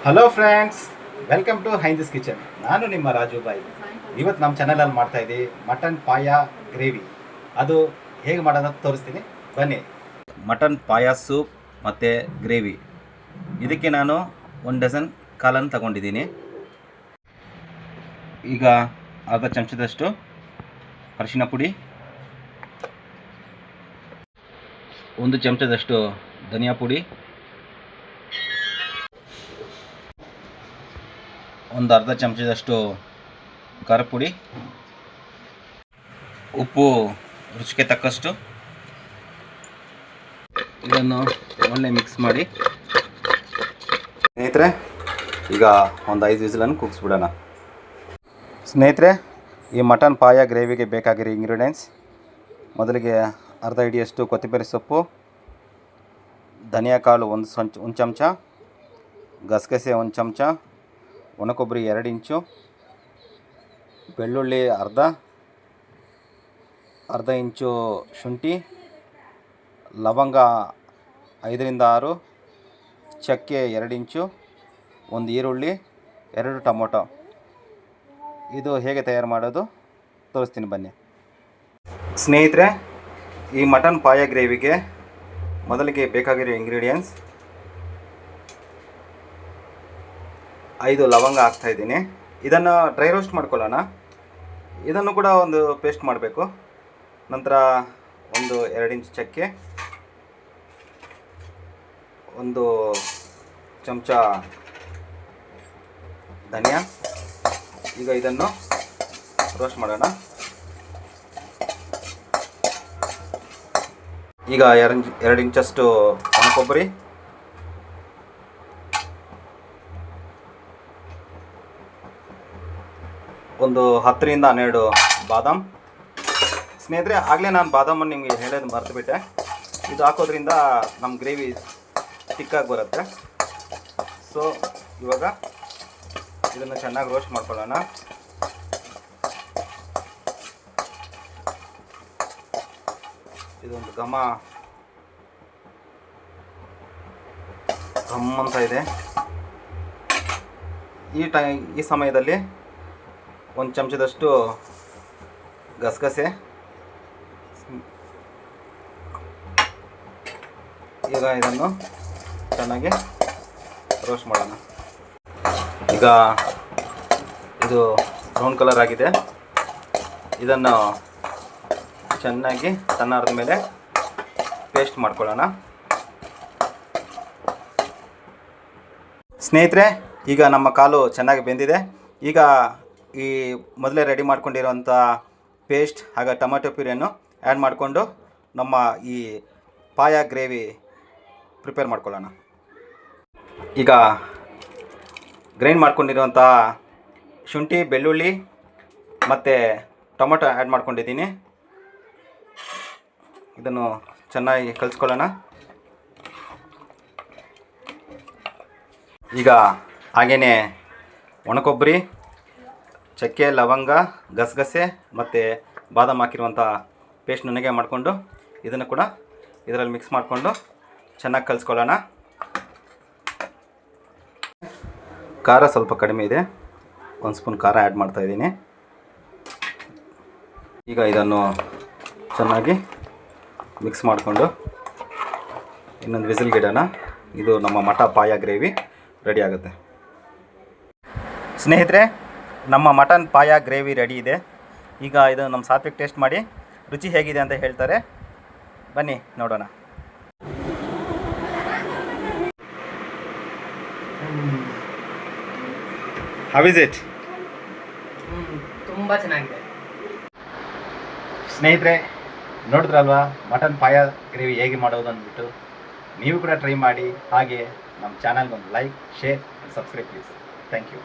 Hello friends, welcome to ಹೈಂದಿಸ್ kitchen. ನಾನು ನಿಮ್ಮ ರಾಜು ಬಾಯಿ. ಇವತ್ತು ನಮ್ಮ ಚಾನಲಲ್ಲಿ ಮಾಡ್ತಾ ಇದ್ದೀವಿ ಮಟನ್ ಪಾಯ ಗ್ರೇವಿ. ಅದು ಹೇಗೆ ಮಾಡೋದಂತ ತೋರಿಸ್ತೀನಿ, ಬನ್ನಿ. ಮಟನ್ ಪಾಯ ಸೂಪ್ ಮತ್ತು ಗ್ರೇವಿ, ಇದಕ್ಕೆ ನಾನು 1 ಡಜನ್ ಕಾಲನ್ನು ತಗೊಂಡಿದ್ದೀನಿ. ಈಗ ಅರ್ಧ ಚಮಚದಷ್ಟು ಅರಿಶಿನ ಪುಡಿ, 1 ಚಮಚದಷ್ಟು ಧನಿಯಾ ಪುಡಿ, ಒಂದು ಅರ್ಧ ಚಮಚದಷ್ಟು ಖಾರ ಪುಡಿ, ಉಪ್ಪು ರುಚಿಗೆ ತಕ್ಕಷ್ಟು. ಇದನ್ನು ಒಳ್ಳೆ ಮಿಕ್ಸ್ ಮಾಡಿ ಸ್ನೇಹಿತರೆ, ಈಗ ಒಂದು 5 ವಿಸಿಲನ್ನು ಕೂಗಿಸ್ಬಿಡೋಣ. ಸ್ನೇಹಿತರೆ, ಈ ಮಟನ್ ಪಾಯ ಗ್ರೇವಿಗೆ ಬೇಕಾಗಿರೋ ಇಂಗ್ರೀಡಿಯೆಂಟ್ಸ್: ಮೊದಲಿಗೆ ಅರ್ಧ ಹಿಡಿಯಷ್ಟು ಕೊತ್ತಂಬರಿ ಸೊಪ್ಪು, ಧನಿಯಾ ಕಾಳು 1 ಚಮಚ, ಗಸಗಸೆ 1 ಚಮಚ, ಒಣಕೊಬ್ಬರಿ 2 ಇಂಚು, ಬೆಳ್ಳುಳ್ಳಿ ಅರ್ಧ ಇಂಚು ಶುಂಠಿ, ಲವಂಗ 5ರಿಂದ 6, ಚಕ್ಕೆ 2 ಇಂಚು, 1 ಈರುಳ್ಳಿ, 2 ಟೊಮೊಟೊ. ಇದು ಹೇಗೆ ತಯಾರು ಮಾಡೋದು ತೋರಿಸ್ತೀನಿ, ಬನ್ನಿ. ಸ್ನೇಹಿತರೆ, ಈ ಮಟನ್ ಪಾಯ ಗ್ರೇವಿಗೆ ಮೊದಲಿಗೆ ಬೇಕಾಗಿರೋ ಇಂಗ್ರೀಡಿಯೆಂಟ್ಸ್: 5 ಲವಂಗ ಹಾಕ್ತಾಯಿದ್ದೀನಿ. ಇದನ್ನು ಡ್ರೈ ರೋಸ್ಟ್ ಮಾಡ್ಕೊಳ್ಳೋಣ. ಇದನ್ನು ಕೂಡ ಒಂದು ಪೇಸ್ಟ್ ಮಾಡಬೇಕು. ನಂತರ 2 ಇಂಚ್ ಚಕ್ಕೆ, 1 ಚಮಚ ಧನಿಯಾ. ಈಗ ಇದನ್ನು ರೋಸ್ಟ್ ಮಾಡೋಣ. ಈಗ 2 ಇಂಚಷ್ಟು ಒಣಕೊಬ್ಬರಿ, 10ರಿಂದ 12 ಬಾದಾಮ್. ಸ್ನೇಹಿತರೆ, ಆಗಲೇ ನಾನು ಬಾದಾಮನ್ನು ನಿಮಗೆ ಹೇಳೋದು ಮರೆತುಬಿಟ್ಟೆ. ಇದು ಹಾಕೋದ್ರಿಂದ ನಮ್ಮ ಗ್ರೇವಿ ತಿಕ್ಕಾಗಿ ಬರುತ್ತೆ. ಸೊ ಇವಾಗ ಇದನ್ನು ಚೆನ್ನಾಗಿ ರೋಸ್ಟ್ ಮಾಡ್ಕೊಳ್ಳೋಣ. ಇದೊಂದು ಘಮ ಅಂತ ಇದೆ. ಈ ಸಮಯದಲ್ಲಿ 1 ಚಮಚದಷ್ಟು ಗಸಗಸೆ. ಈಗ ಇದನ್ನು ಚೆನ್ನಾಗಿ ರೋಸ್ಟ್ ಮಾಡೋಣ. ಈಗ ಇದು ಬ್ರೌನ್ ಕಲರ್ ಆಗಿದೆ. ಇದನ್ನು ಚೆನ್ನಾಗಿ ತಣ್ಣಾದ ಮೇಲೆ ಪೇಸ್ಟ್ ಮಾಡ್ಕೊಳ್ಳೋಣ. ಸ್ನೇಹಿತರೆ, ಈಗ ನಮ್ಮ ಕಾಲು ಚೆನ್ನಾಗಿ ಬೆಂದಿದೆ. ಈಗ ಈ ಮೊದಲೇ ರೆಡಿ ಮಾಡ್ಕೊಂಡಿರೋಂಥ ಪೇಸ್ಟ್ ಹಾಗೂ ಟೊಮೆಟೊ ಪ್ಯೂರಿಯನ್ನು ಆ್ಯಡ್ ಮಾಡಿಕೊಂಡು ನಮ್ಮ ಈ ಪಾಯ ಗ್ರೇವಿ ಪ್ರಿಪೇರ್ ಮಾಡ್ಕೊಳ್ಳೋಣ. ಈಗ ಗ್ರೈಂಡ್ ಮಾಡ್ಕೊಂಡಿರುವಂಥ ಶುಂಠಿ, ಬೆಳ್ಳುಳ್ಳಿ ಮತ್ತು ಟೊಮೆಟೊ ಆ್ಯಡ್ ಮಾಡ್ಕೊಂಡಿದ್ದೀನಿ. ಇದನ್ನು ಚೆನ್ನಾಗಿ ಕಲಿಸ್ಕೊಳ್ಳೋಣ. ಈಗ ಹಾಗೆಯೇ ಒಣಕೊಬ್ಬರಿ, ಚಕ್ಕೆ, ಲವಂಗ, ಗಸಗಸೆ ಮತ್ತು ಬಾದಾಮ್ ಹಾಕಿರುವಂಥ ಪೇಸ್ಟ್ ನನಗೆ ಮಾಡಿಕೊಂಡು ಇದನ್ನು ಕೂಡ ಇದರಲ್ಲಿ ಮಿಕ್ಸ್ ಮಾಡಿಕೊಂಡು ಚೆನ್ನಾಗಿ ಕಲಿಸ್ಕೊಳ್ಳೋಣ. ಖಾರ ಸ್ವಲ್ಪ ಕಡಿಮೆ ಇದೆ, 1 ಸ್ಪೂನ್ ಖಾರ ಆ್ಯಡ್ ಮಾಡ್ತಾಯಿದ್ದೀನಿ. ಈಗ ಇದನ್ನು ಚೆನ್ನಾಗಿ ಮಿಕ್ಸ್ ಮಾಡಿಕೊಂಡು ಇನ್ನೊಂದು ವಿಸಿಲ್ಗೆ ಇಡೋಣ. ಇದು ನಮ್ಮ ಮಟನ್ ಪಾಯ ಗ್ರೇವಿ ರೆಡಿ ಆಗುತ್ತೆ. ಸ್ನೇಹಿತರೆ, ನಮ್ಮ ಮಟನ್ ಪಾಯ ಗ್ರೇವಿ ರೆಡಿ ಇದೆ. ಈಗ ಇದು ನಮ್ಮ ಸಾತ್ವಿಕ್ ಟೇಸ್ಟ್ ಮಾಡಿ ರುಚಿ ಹೇಗಿದೆ ಅಂತ ಹೇಳ್ತಾರೆ. ಬನ್ನಿ ನೋಡೋಣ. How is it? ತುಂಬ ಚೆನ್ನಾಗಿದೆ ಸ್ನೇಹಿತರೆ, ನೋಡಿದ್ರಲ್ವಾ ಮಟನ್ ಪಾಯ ಗ್ರೇವಿ ಹೇಗೆ ಮಾಡೋದು ಅಂದ್ಬಿಟ್ಟು. ನೀವು ಕೂಡ ಟ್ರೈ ಮಾಡಿ. ಹಾಗೆ ನಮ್ಮ ಚಾನಲ್ಗೊಂದು like, share, subscribe please. Thank you.